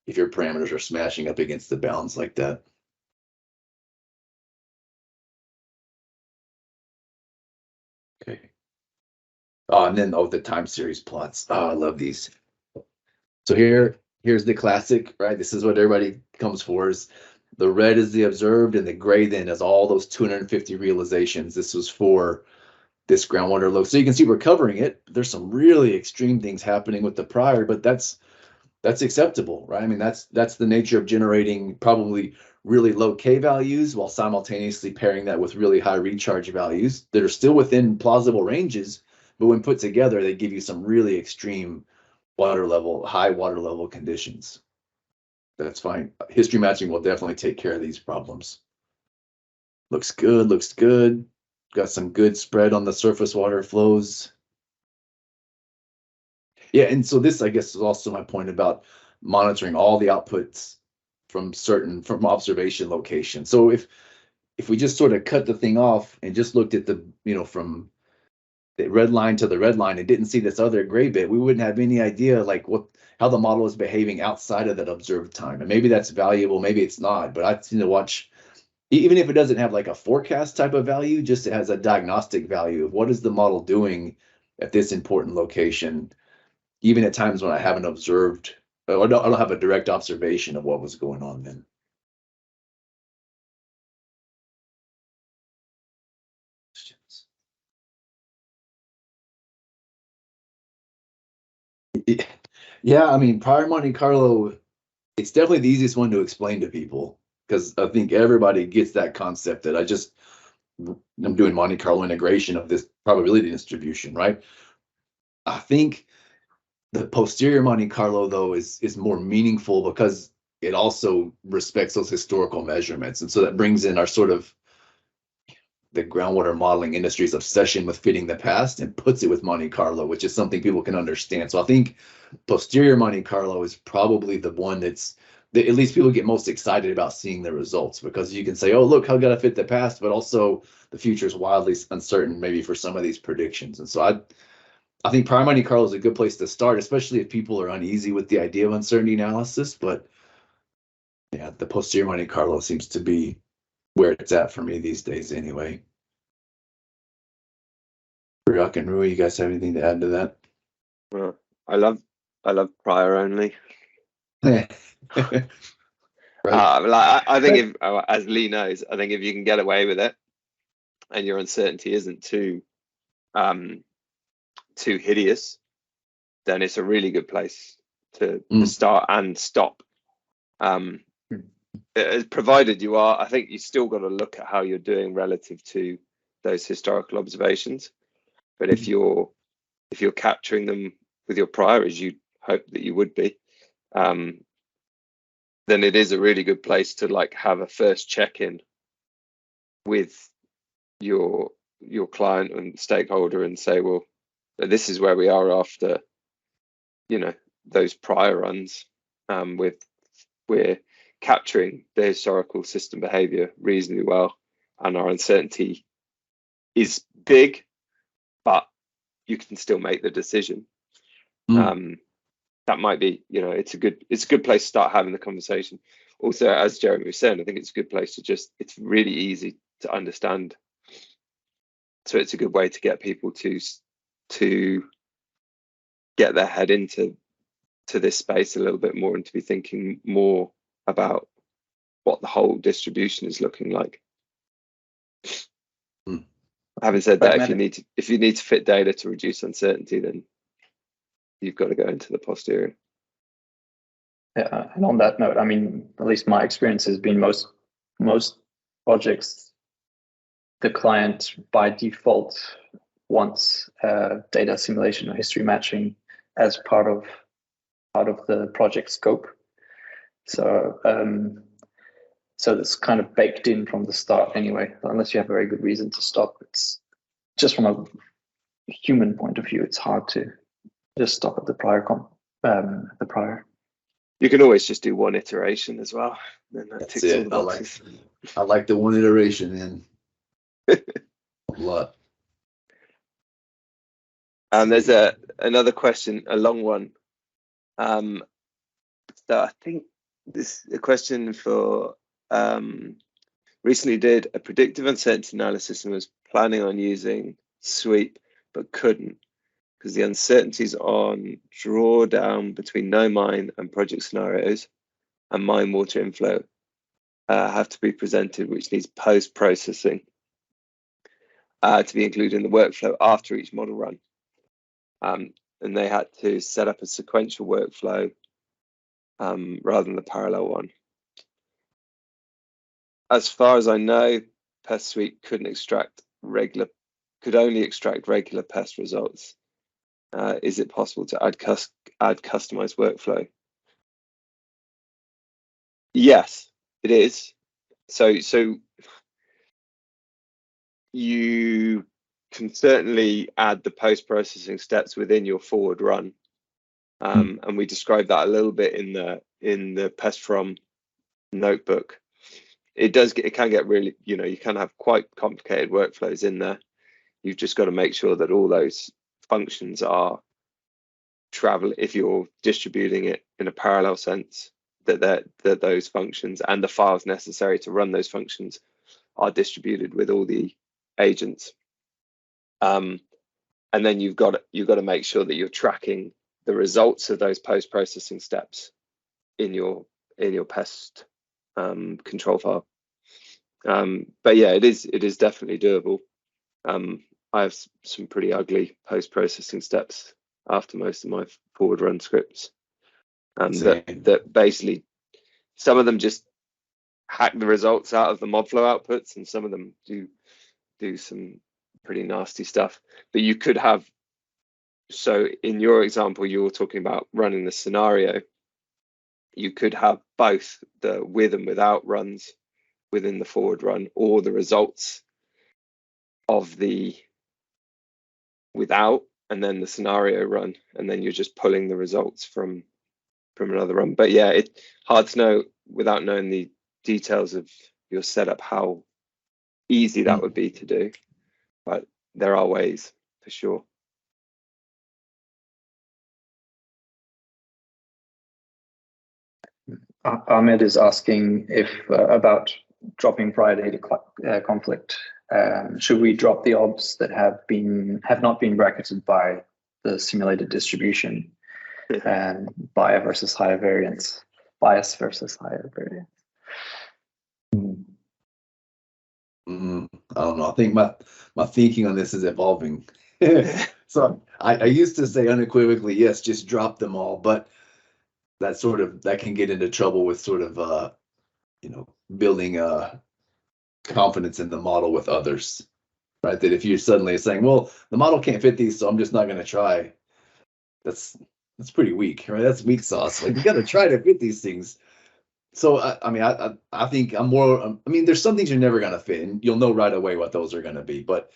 if your parameters are smashing up against the bounds like that. Okay. Oh, and then the time series plots. Oh, I love these. So here's the classic, right? This is what everybody comes for. Is the red is the observed, and the gray then is all those 250 realizations. This was for this groundwater low. So you can see we're covering it. There's some really extreme things happening with the prior, but that's acceptable, right? I mean, that's the nature of generating probably really low K values while simultaneously pairing that with really high recharge values that are still within plausible ranges, but when put together, they give you some really extreme high water level conditions. That's fine. History matching will definitely take care of these problems. Looks good, looks good. Got some good spread on the surface water flows. Yeah, and so this, I guess, is also my point about monitoring all the outputs from observation locations. So if we just sort of cut the thing off and just looked at the, from the red line to the red line and didn't see this other gray bit, we wouldn't have any idea like how the model is behaving outside of that observed time. And maybe that's valuable, maybe it's not, but I tend to watch, even if it doesn't have like a forecast type of value, just it has a diagnostic value of what is the model doing at this important location, even at times when I haven't observed, or I don't have a direct observation of what was going on then. Yeah, I mean, prior Monte Carlo, it's definitely the easiest one to explain to people because I think everybody gets that concept that I'm doing Monte Carlo integration of this probability distribution, right? I think the posterior Monte Carlo, though, is more meaningful because it also respects those historical measurements. And so that brings in our sort of the groundwater modeling industry's obsession with fitting the past and puts it with Monte Carlo, which is something people can understand. So I think posterior Monte Carlo is probably the one that at least people get most excited about seeing the results, because you can say, oh, look, how gotta fit the past, but also the future is wildly uncertain maybe for some of these predictions. And so I think prior Monte Carlo is a good place to start, especially if people are uneasy with the idea of uncertainty analysis. But yeah, the posterior Monte Carlo seems to be where it's at for me these days anyway. Ryuk and Rui, you guys have anything to add to that? Well, I love prior only. Right. I think if, as Lee knows, I think if you can get away with it and your uncertainty isn't too hideous, then it's a really good place to start and stop. Provided you are, I think you still got to look at how you're doing relative to those historical observations. But if you're capturing them with your prior, as you hope that you would be, then it is a really good place to like have a first check-in with your client and stakeholder and say, well, this is where we are after, those prior runs. We're capturing the historical system behavior reasonably well, and our uncertainty is big, but you can still make the decision. That might be, it's a good place to start having the conversation. Also, as Jeremy was saying, I think it's a good place to it's really easy to understand. So it's a good way to get people to get their head into this space a little bit more and to be thinking more about what the whole distribution is looking like. Having said that, if you need to fit data to reduce uncertainty, then you've got to go into the posterior. Yeah, and on that note, I mean, at least my experience has been most projects, the client by default wants data assimilation or history matching as part of the project scope. So so that's kind of baked in from the start anyway, unless you have a very good reason to stop. It's just from a human point of view, it's hard to just stop at the prior the prior. You can always just do one iteration as well. Then that That's ticks all it. the boxes. I like the one iteration in a lot. There's another question, a long one. So I think this a question for recently did a predictive uncertainty analysis and was planning on using sweep but couldn't because the uncertainties on drawdown between no mine and project scenarios and mine water inflow have to be presented, which needs post-processing to be included in the workflow after each model run. And they had to set up a sequential workflow rather than the parallel one. As far as I know, Pest Suite could only extract regular pest results. Is it possible to add customized workflow? Yes, it is. So you can certainly add the post-processing steps within your forward run, and we described that a little bit in the Pest From notebook. It can get really, you can have quite complicated workflows in there. You've just got to make sure that all those functions are if you're distributing it in a parallel sense, that those functions and the files necessary to run those functions are distributed with all the agents. And then you've got to make sure that you're tracking the results of those post-processing steps in your pest control file. But yeah, it is definitely doable. I have some pretty ugly post-processing steps after most of my forward run scripts. That basically, some of them just hack the results out of the modflow outputs, and some of them do some pretty nasty stuff. But you could have, so in your example, you were talking about running the scenario. You could have both the with and without runs within the forward run, or the results of the without and then the scenario run, and then you're just pulling the results from another run. But yeah, it's hard to know without knowing the details of your setup how easy that would be to do, but there are ways for sure. Ahmed is asking if about dropping prior data conflict. Should we drop the obs that have not been bracketed by the simulated distribution, and bias versus higher variance? I don't know. I think my thinking on this is evolving. So I used to say unequivocally, yes, just drop them all, but that can get into trouble with sort of building confidence in the model with others, right? That if you're suddenly saying, well, the model can't fit these, so I'm just not going to try. That's pretty weak, right? That's weak sauce. Like, you got to try to fit these things. So I think I'm more. There's some things you're never going to fit, and you'll know right away what those are going to be. But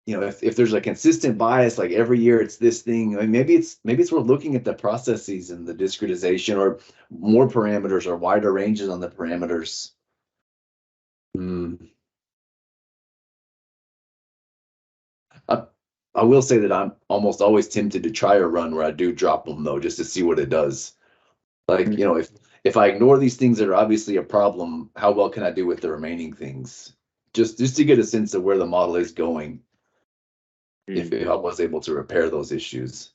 if there's a consistent bias, like every year it's this thing, maybe it's worth looking at the processes and the discretization, or more parameters, or wider ranges on the parameters. I will say that I'm almost always tempted to try a run where I do drop them, though, just to see what it does. Like, if I ignore these things that are obviously a problem, how well can I do with the remaining things? Just to get a sense of where the model is going. If I was able to repair those issues.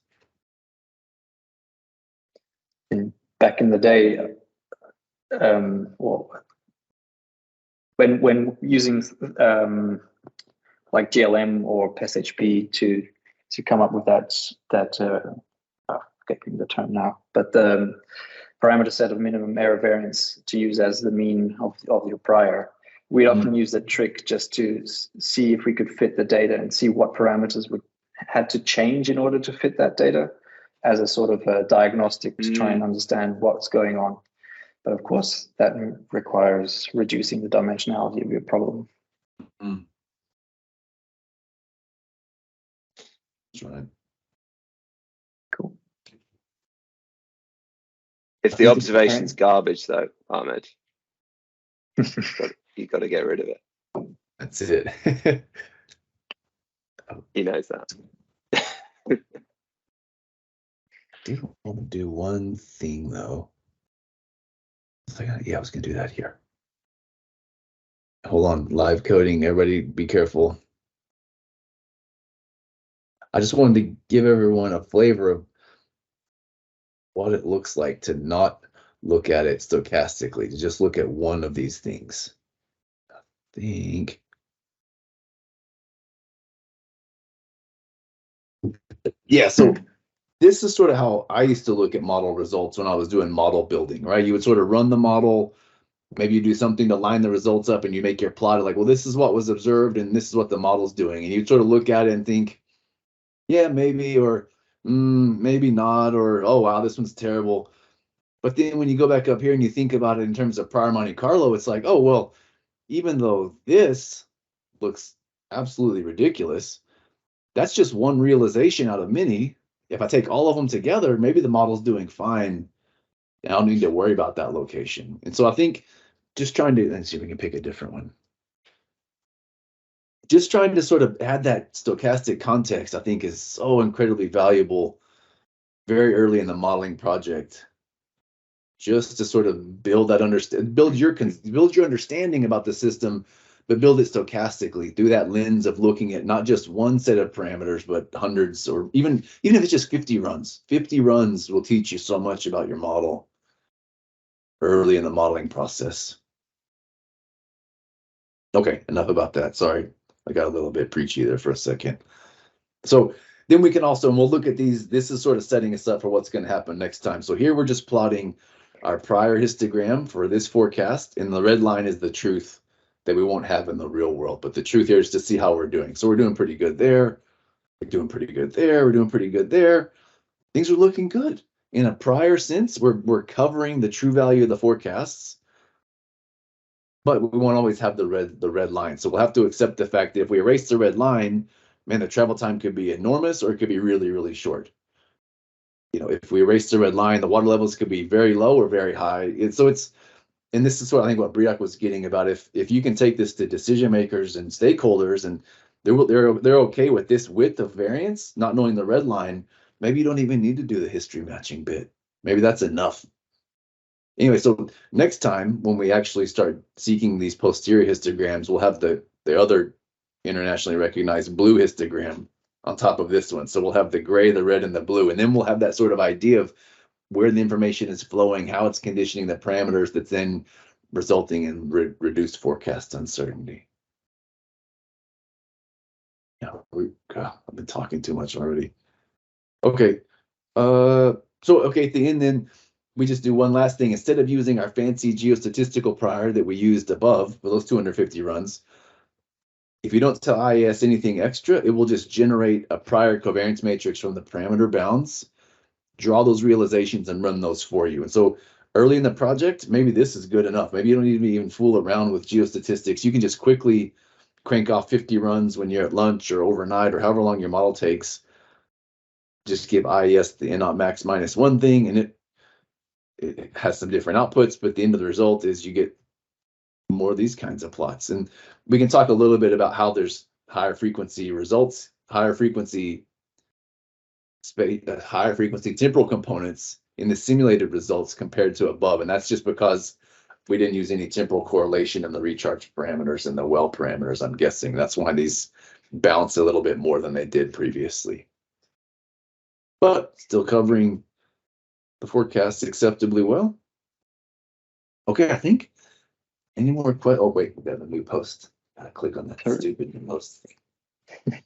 Back in the day, when using like GLM or PestHP to come up with that I'm forgetting the term now, but the parameter set of minimum error variance to use as the mean of your prior. We often use that trick just to see if we could fit the data and see what parameters had to change in order to fit that data, as a sort of a diagnostic to try and understand what's going on. But of course, that requires reducing the dimensionality of your problem. That's right. Cool. If the observation's garbage, though, Ahmed, you've got to get rid of it. That's it. He knows that. I do want to do one thing, though. Yeah, I was going to do that here. Hold on, live coding. Everybody be careful. I just wanted to give everyone a flavor of what it looks like to not look at it stochastically, to just look at one of these things. I think. Yeah, so this is sort of how I used to look at model results when I was doing model building, right? You would sort of run the model, maybe you do something to line the results up and you make your plot like, well, this is what was observed and this is what the model's doing. And you sort of look at it and think, yeah, maybe, or maybe not, or oh, wow, this one's terrible. But then when you go back up here and you think about it in terms of prior Monte Carlo, it's like, oh, well, even though this looks absolutely ridiculous, that's just one realization out of many. If I take all of them together, maybe the model's doing fine. I don't need to worry about that location. And so I think just trying to, let's see if we can pick a different one. Just trying to sort of add that stochastic context, I think, is so incredibly valuable very early in the modeling project. Just to sort of build that build your understanding about the system, but build it stochastically through that lens of looking at not just one set of parameters, but hundreds, or even if it's just 50 runs. 50 runs will teach you so much about your model early in the modeling process. Okay, enough about that. Sorry, I got a little bit preachy there for a second. So then we can also, and we'll look at these, this is sort of setting us up for what's going to happen next time. So here we're just plotting our prior histogram for this forecast, and the red line is the truth that we won't have in the real world. But the truth here is to see how we're doing. So we're doing pretty good there. We're doing pretty good there. We're doing pretty good there. Things are looking good. In a prior sense, we're covering the true value of the forecasts, but we won't always have the red line. So we'll have to accept the fact that if we erase the red line, man, the travel time could be enormous or it could be really, really short. You know, if we erase the red line, the water levels could be very low or very high. And so and this is what I think what Briak was getting about. If you can take this to decision makers and stakeholders, and they're okay with this width of variance, not knowing the red line, maybe you don't even need to do the history matching bit. Maybe that's enough. Anyway, so next time when we actually start seeking these posterior histograms, we'll have the other internationally recognized blue histogram on top of this one. So we'll have the gray, the red, and the blue, and then we'll have that sort of idea of where the information is flowing, how it's conditioning the parameters that's then resulting in reduced forecast uncertainty. Yeah, I've been talking too much already. Okay, so okay, at the end then, we just do one last thing. Instead of using our fancy geostatistical prior that we used above for those 250 runs, if you don't tell IAS anything extra, it will just generate a prior covariance matrix from the parameter bounds, draw those realizations, and run those for you. And so early in the project, maybe this is good enough. Maybe you don't need to even fool around with geostatistics. You can just quickly crank off 50 runs when you're at lunch or overnight or however long your model takes. Just give IAS the N0 max -1 thing, and it has some different outputs, but the end of the result is you get more of these kinds of plots. And we can talk a little bit about how there's higher frequency results, higher frequency temporal components in the simulated results compared to above. And that's just because we didn't use any temporal correlation in the recharge parameters and the well parameters, I'm guessing. That's why these bounce a little bit more than they did previously. But still covering the forecast acceptably well. Okay, I think. Any more questions? Oh, wait, we got a new post. Gotta click on that stupid new post thing.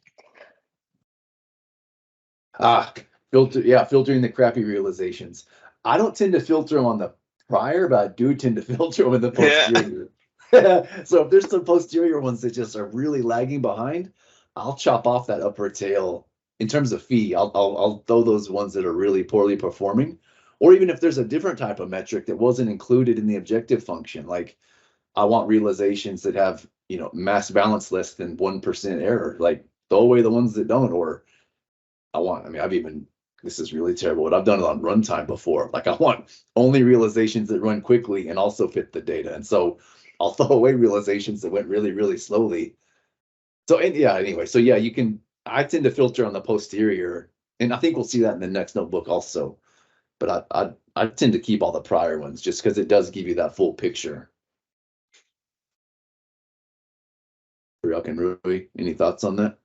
Filtering the crappy realizations. I don't tend to filter them on the prior, but I do tend to filter them in the posterior. Yeah. So if there's some posterior ones that just are really lagging behind, I'll chop off that upper tail. In terms of fee, I'll throw those ones that are really poorly performing. Or even if there's a different type of metric that wasn't included in the objective function, like I want realizations that have, mass balance less than 1% error, like throw away the ones that don't. Or I've even this is really terrible, but I've done it on runtime before. Like I want only realizations that run quickly and also fit the data. And so I'll throw away realizations that went really, really slowly. So, and yeah, anyway, so yeah, you can, I tend to filter on the posterior, and I think we'll see that in the next notebook also. But I tend to keep all the prior ones just because it does give you that full picture. Ryuk and Rui, any thoughts on that?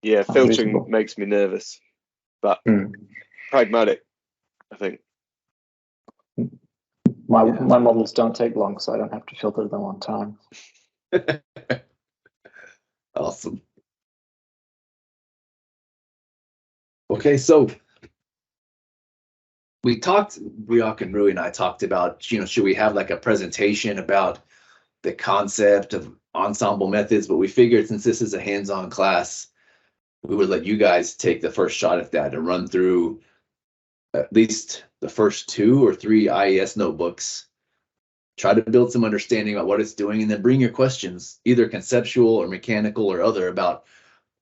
Yeah, filtering reasonable. makes me nervous, but pragmatic, I think. My models don't take long, so I don't have to filter them on time. Awesome. Okay, so we talked, Ryuk and Rui and I talked about, should we have like a presentation about the concept of ensemble methods, but we figured since this is a hands-on class, we would let you guys take the first shot at that and run through at least the first 2 or 3 IES notebooks, try to build some understanding about what it's doing, and then bring your questions, either conceptual or mechanical or other, about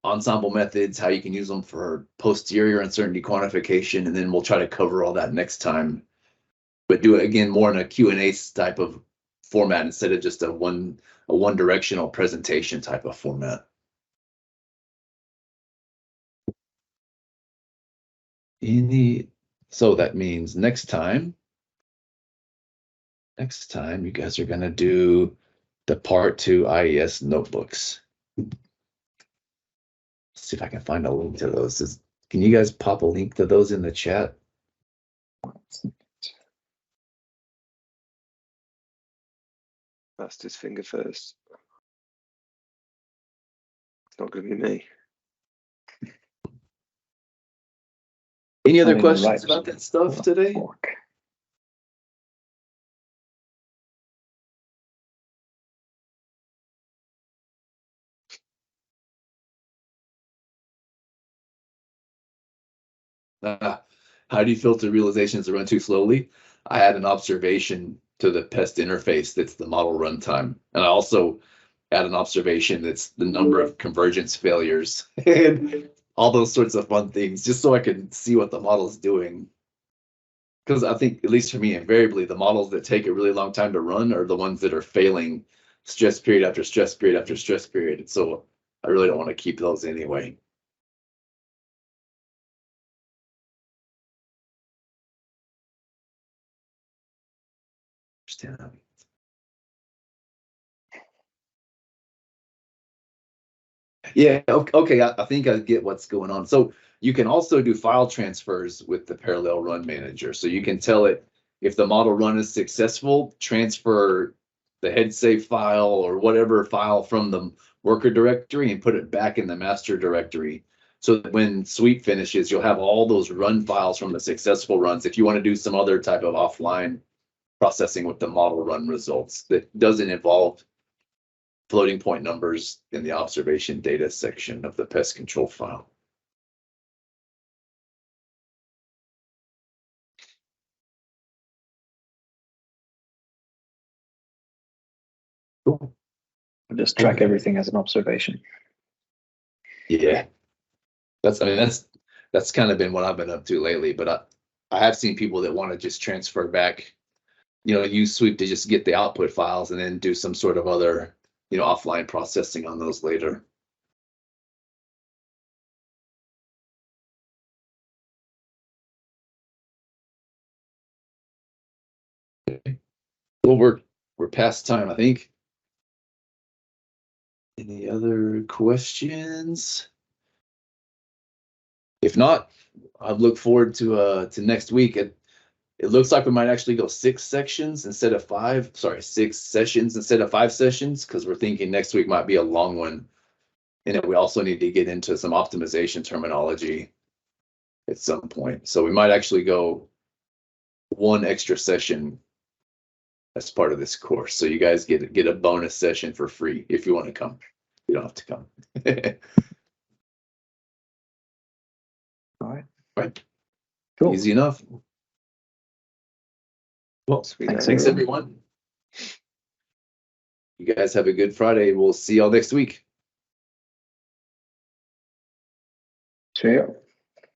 ensemble methods, how you can use them for posterior uncertainty quantification, and then we'll try to cover all that next time, but do it again more in a Q&A type of format instead of just a one directional presentation type of format. So that means next time you guys are going to do the part 2 IES notebooks. Let's see if I can find a link to those. Can you guys pop a link to those in the chat? Fastest finger first. It's not going to be me. Any other questions about that stuff today? How do you filter realizations that run too slowly? I had an observation to the PEST interface that's the model runtime. And I also had an observation that's the number of convergence failures and all those sorts of fun things, just so I can see what the model's doing. Because I think, at least for me, invariably, the models that take a really long time to run are the ones that are failing stress period after stress period after stress period. So I really don't want to keep those anyway. Yeah, okay, I think I get what's going on. So you can also do file transfers with the parallel run manager. So you can tell it, if the model run is successful, transfer the head save file or whatever file from the worker directory and put it back in the master directory. So that when sweep finishes, you'll have all those run files from the successful runs. If you want to do some other type of offline processing with the model run results that doesn't involve floating point numbers in the observation data section of the pest control file. Cool. Just track everything as an observation. Yeah, that's kind of been what I've been up to lately. But I have seen people that want to just transfer back, use sweep to just get the output files and then do some sort of other, offline processing on those later. Well, we're past time, I think. Any other questions? If not, I look forward to next week. It looks like we might actually go 6 sections instead of 5. Sorry, 6 sessions instead of 5 sessions, because we're thinking next week might be a long one. And then we also need to get into some optimization terminology at some point. So we might actually go 1 extra session as part of this course. So you guys get a bonus session for free if you want to come. You don't have to come. All right. Right. Cool. Easy enough. Well, thanks everyone. You guys have a good Friday. We'll see y'all next week. Cheerio.